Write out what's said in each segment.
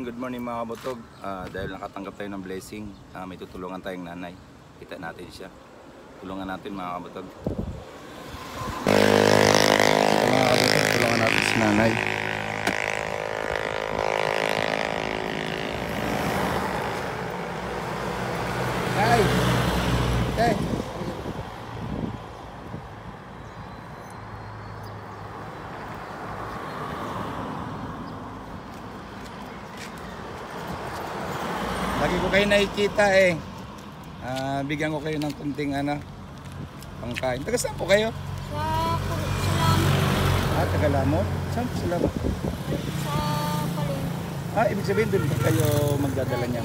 good morning mga kabutog. Dahil nakatanggap tayo ng blessing, may tutulungan tayong nanay. Kita natin siya. Tulungan natin mga kabutog. Mga kabutog, tulungan natin si nanay. Hey! Hey! Lagi ko kayo nakikita eh. Bigyan ko kayo ng kunting pangkain. Taga saan po kayo? Sa Salamot. Taga Lamot? Saan po sila ba? Sa Palengke. Ibig sabihin doon pa kayo magdadala niya.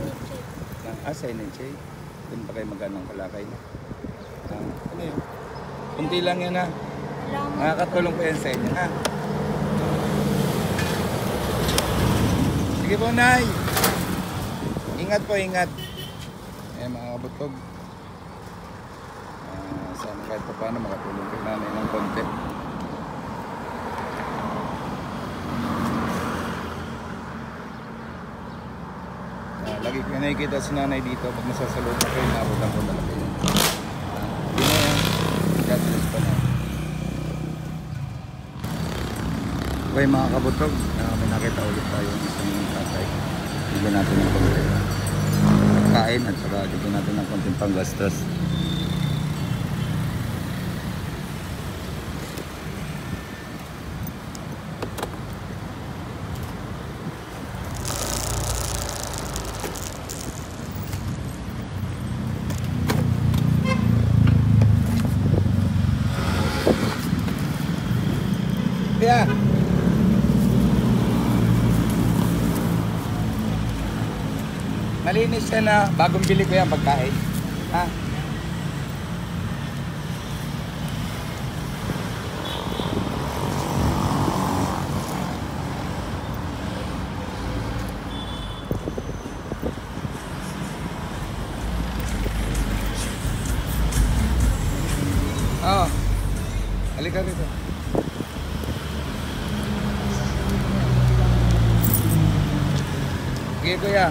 Sa NHA. Doon pa kayo magganong kalakay na. Ano yun? Kunti lang yan ha. Salamot. Makakatulong po yan sa inyo ha. Sige po, Nay. Ingat po, ingat. Mga kabutog. Sana kahit pa paano makatulong kay nanay ng konti. Lagi ko nakikita si nanay dito. Pag masasalot na kayo, nabutan ko talaga yun. Hindi na yan. God bless pa na. Okay mga kabutog, may nakita ulit tayo ng isang tatay. Bigyan natin ng konti kain at saka bigyan natin ng konting panggastos. Yeah. Malinis siya na bagong bili ko yan pagkain. Ha? Halika rito. Okay, kuya.